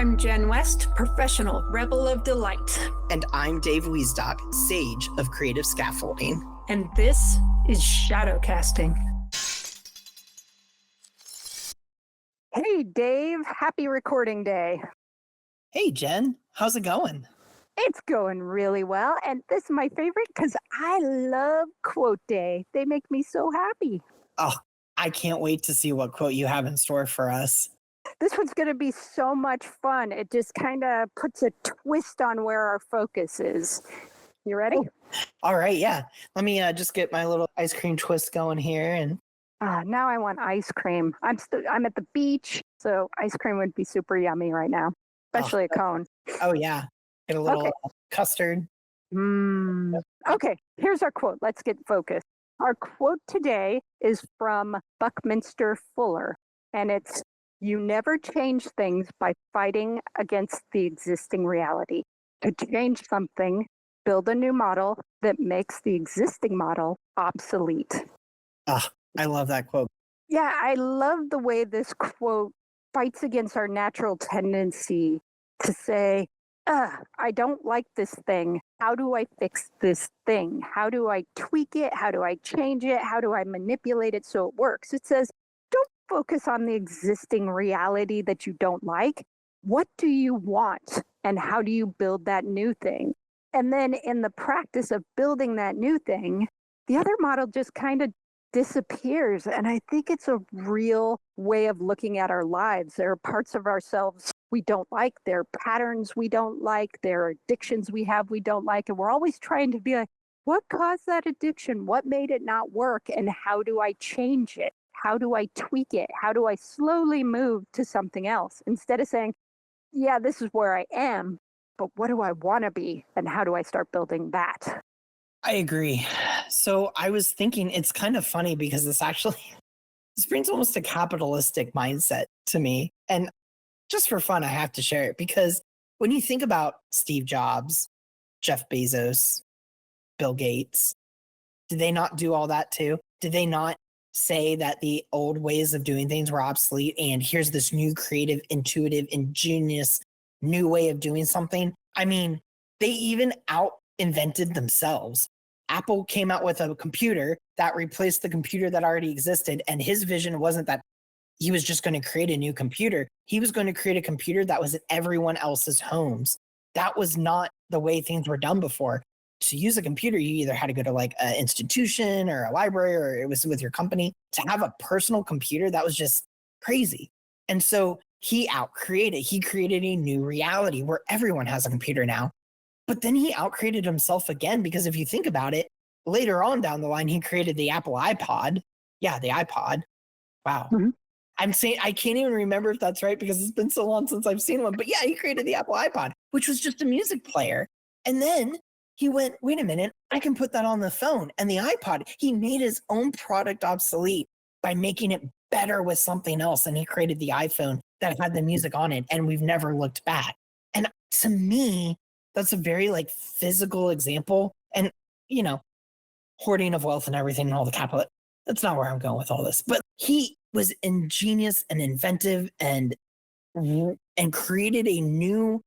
I'm Jen West, professional rebel of delight. And I'm Dave Wiesdock, sage of creative scaffolding. And this is shadow casting. Hey, Dave. Happy recording day. Hey, Jen. How's it going? It's going really well. And this is my favorite because I love quote day. They make me so happy. Oh, I can't wait to see what quote you have in store for us. This one's going to be so much fun. It just kind of puts a twist on where our focus is. You ready? Oh, all right, yeah. Let me just get my little ice cream twist going here. And now I want ice cream. I'm at the beach, so ice cream would be super yummy right now, especially a cone. Oh, yeah. Get a little custard. Okay, here's our quote. Let's get focused. Our quote today is from Buckminster Fuller, and it's, "You never change things by fighting against the existing reality. To change something, build a new model that makes the existing model obsolete." I love that quote. Yeah, I love the way this quote fights against our natural tendency to say, I don't like this thing. How do I fix this thing? How do I tweak it? How do I change it? How do I manipulate it so it works? It says, don't focus on the existing reality that you don't like. What do you want? And how do you build that new thing? And then in the practice of building that new thing, the other model just kind of disappears. And I think it's a real way of looking at our lives. There are parts of ourselves we don't like. There are patterns we don't like. There are addictions we have we don't like. And we're always trying to be like, what caused that addiction? What made it not work? And how do I change it? How do I tweak it? How do I slowly move to something else? Instead of saying, yeah, this is where I am, but what do I want to be? And how do I start building that? I agree. So I was thinking it's kind of funny because this brings almost a capitalistic mindset to me. And just for fun, I have to share it because when you think about Steve Jobs, Jeff Bezos, Bill Gates, did they not do all that too? Did they not say that the old ways of doing things were obsolete and here's this new creative, intuitive, ingenious new way of doing something? I mean, they even out-invented themselves. Apple came out with a computer that replaced the computer that already existed, and his vision wasn't that he was just going to create a new computer. He was going to create a computer that was in everyone else's homes. That was not the way things were done before. To use a computer, you either had to go to like an institution or a library, or it was with your company. To have a personal computer, that was just crazy. And so he created a new reality where everyone has a computer now. But then he outcreated himself again, because if you think about it, later on down the line, he created the Apple iPod. Yeah, the iPod. Wow. Mm-hmm. I'm saying I can't even remember if that's right because it's been so long since I've seen one. But yeah, he created the Apple iPod, which was just a music player. And then he went, wait a minute, I can put that on the phone. And the iPod, he made his own product obsolete by making it better with something else. And he created the iPhone that had the music on it. And we've never looked back. And to me, that's a very like physical example. And, you know, hoarding of wealth and everything and all the capital. That's not where I'm going with all this. But he was ingenious and inventive and created a new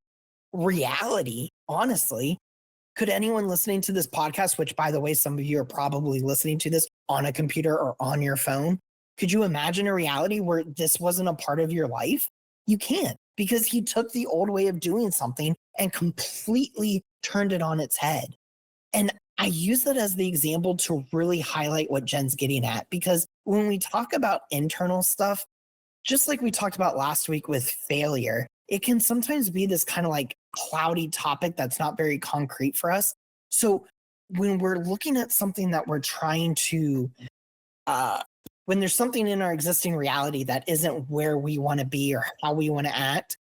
reality. Honestly, could anyone listening to this podcast, which by the way, some of you are probably listening to this on a computer or on your phone, could you imagine a reality where this wasn't a part of your life? You can't, because he took the old way of doing something and completely turned it on its head. And I use that as the example to really highlight what Jen's getting at, because when we talk about internal stuff, just like we talked about last week with failure, it can sometimes be this kind of like cloudy topic that's not very concrete for us. So when we're looking at something that we're trying to, when there's something in our existing reality that isn't where we want to be or how we want to act,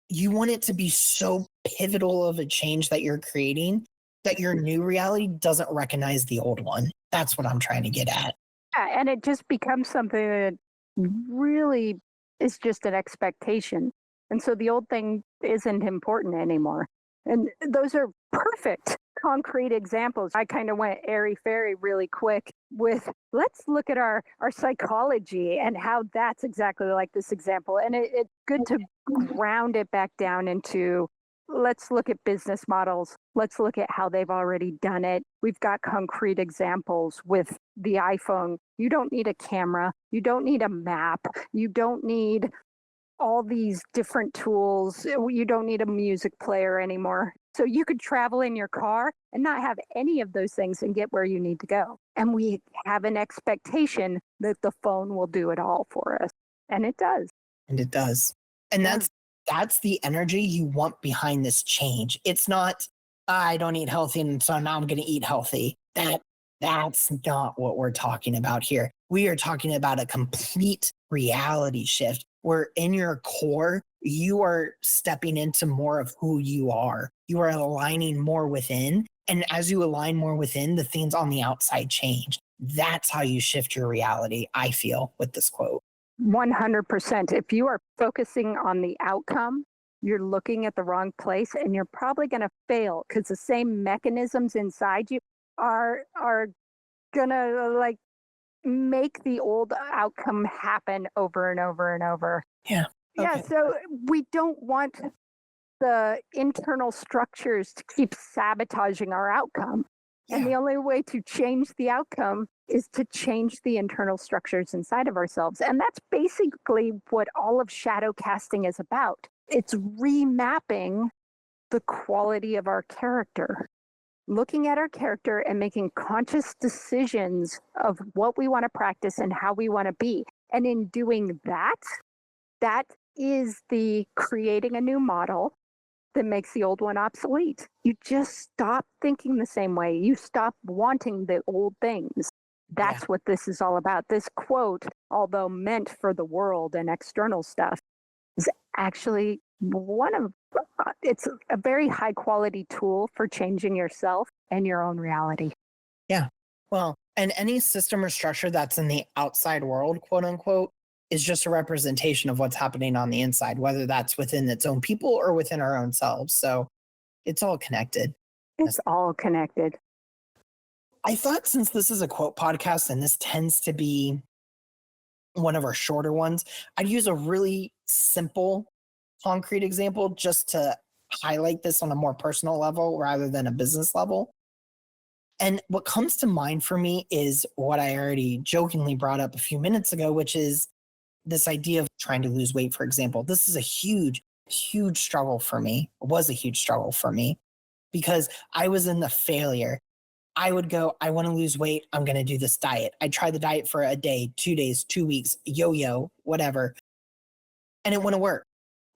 you want it to be so pivotal of a change that you're creating that your new reality doesn't recognize the old one. That's what I'm trying to get at. Yeah, and it just becomes something that really is just an expectation. And so the old thing isn't important anymore. And those are perfect concrete examples. I kind of went airy fairy really quick with let's look at our psychology and how that's exactly like this example. And it's good to ground it back down into let's look at business models. Let's look at how they've already done it. We've got concrete examples with the iPhone. You don't need a camera. You don't need a map. You don't need all these different tools. You don't need a music player anymore. So you could travel in your car and not have any of those things and get where you need to go. And we have an expectation that the phone will do it all for us. And it does. And it does. And Yeah. that's the energy you want behind this change. It's not, I don't eat healthy, and so now I'm going to eat healthy. That's not what we're talking about here. We are talking about a complete reality shift where in your core, you are stepping into more of who you are. You are aligning more within. And as you align more within, the things on the outside change. That's how you shift your reality, I feel, with this quote. 100%. If you are focusing on the outcome, you're looking at the wrong place and you're probably going to fail because the same mechanisms inside you are going to like make the old outcome happen over and over and over. Yeah. Yeah, Okay. so we don't want the internal structures to keep sabotaging our outcome. And the only way to change the outcome is to change the internal structures inside of ourselves. And that's basically what all of shadow casting is about. It's remapping the quality of our character, looking at our character and making conscious decisions of what we want to practice and how we want to be. And in doing that, that is the creating a new model that makes the old one obsolete. You just stop thinking the same way. You stop wanting the old things. That's what this is all about. This quote, although meant for the world and external stuff, is actually it's a very high quality tool for changing yourself and your own reality. Yeah. Well, and any system or structure that's in the outside world, quote unquote, is just a representation of what's happening on the inside, whether that's within its own people or within our own selves. So it's all connected. It's all connected. I thought since this is a quote podcast and this tends to be one of our shorter ones, I'd use a really simple, concrete example just to highlight this on a more personal level rather than a business level. And what comes to mind for me is what I already jokingly brought up a few minutes ago, which is this idea of trying to lose weight, for example. This is a huge, huge struggle for me. It was a huge struggle for me because I was in the failure. I would go, I want to lose weight. I'm going to do this diet. I try the diet for a day, 2 days, 2 weeks, yo-yo, whatever. And it wouldn't work.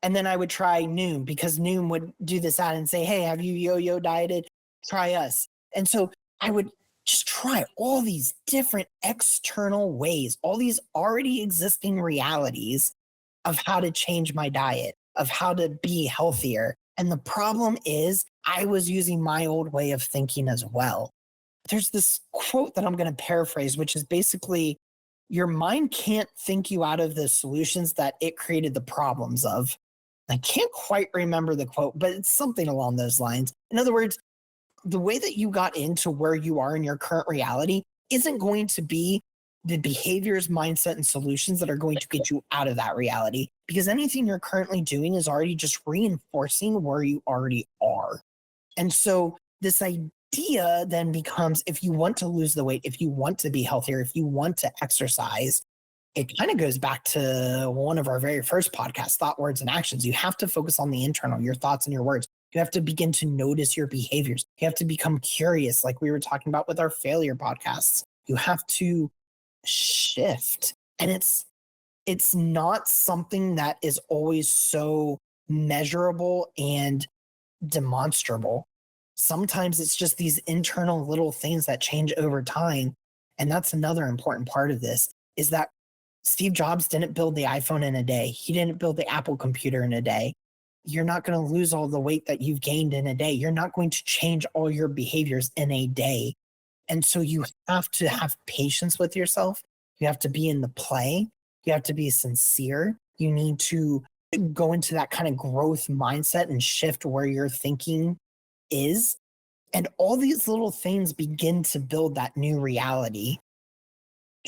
And then I would try Noom because Noom would do this ad and say, hey, have you yo-yo dieted? Try us. And so I would just try all these different external ways, all these already existing realities of how to change my diet, of how to be healthier. And the problem is I was using my old way of thinking as well. There's this quote that I'm going to paraphrase, which is basically your mind can't think you out of the solutions that it created the problems of. I can't quite remember the quote, but it's something along those lines. In other words, the way that you got into where you are in your current reality isn't going to be the behaviors, mindset, and solutions that are going to get you out of that reality, because anything you're currently doing is already just reinforcing where you already are. And so this idea then becomes, if you want to lose the weight, if you want to be healthier, if you want to exercise, it kind of goes back to one of our very first podcasts, Thought, Words, and Actions. You have to focus on the internal, your thoughts and your words. You have to begin to notice your behaviors. You have to become curious, like we were talking about with our failure podcasts. You have to shift. And it's not something that is always so measurable and demonstrable. Sometimes it's just these internal little things that change over time. And that's another important part of this, is that Steve Jobs didn't build the iPhone in a day. He didn't build the Apple computer in a day. You're not going to lose all the weight that you've gained in a day. You're not going to change all your behaviors in a day. And so you have to have patience with yourself. You have to be in the play. You have to be sincere. You need to go into that kind of growth mindset and shift where your thinking is. And all these little things begin to build that new reality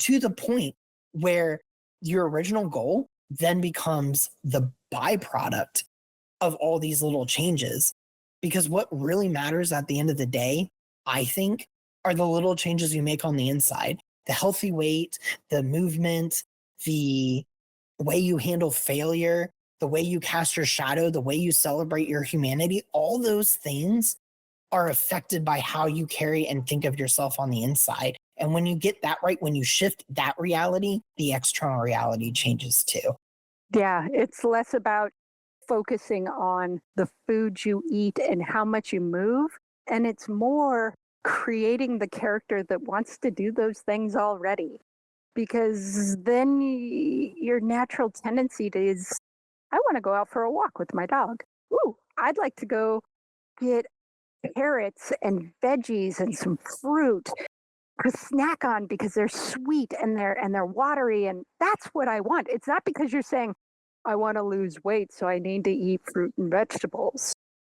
to the point where your original goal then becomes the byproduct of all these little changes. Because what really matters at the end of the day, I think, are the little changes you make on the inside. The healthy weight, the movement, the way you handle failure, the way you cast your shadow, the way you celebrate your humanity, all those things are affected by how you carry and think of yourself on the inside. And when you get that right, when you shift that reality, the external reality changes too. Yeah, it's less about focusing on the food you eat and how much you move. And it's more creating the character that wants to do those things already. Because then your natural tendency is, I want to go out for a walk with my dog. Ooh, I'd like to go get carrots and veggies and some fruit to snack on because they're sweet and they're watery, and that's what I want. It's not because you're saying I want to lose weight so I need to eat fruit and vegetables.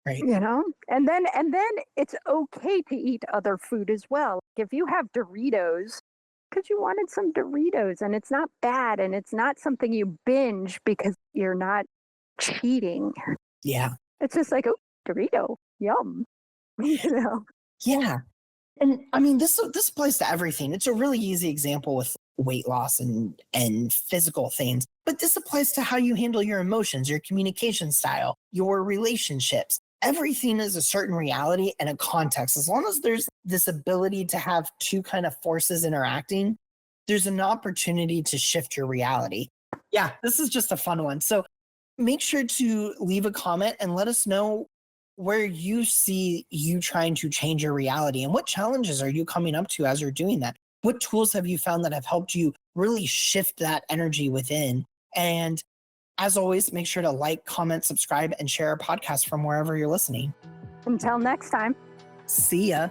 Right. And then it's okay to eat other food as well. If you have Doritos because you wanted some Doritos, and it's not bad, and it's not something you binge because you're not cheating. Yeah. It's just like, oh, Dorito, yum. Yeah. And I mean, this applies to everything. It's a really easy example with weight loss and physical things, but this applies to how you handle your emotions, your communication style, your relationships. Everything is a certain reality and a context. As long as there's this ability to have two kind of forces interacting, there's an opportunity to shift your reality. Yeah, this is just a fun one. So make sure to leave a comment and let us know where you see you trying to change your reality and what challenges are you coming up to as you're doing that. What tools have you found that have helped you really shift that energy within? And as always, make sure to like, comment, subscribe, and share our podcast from wherever you're listening. Until next time. See ya.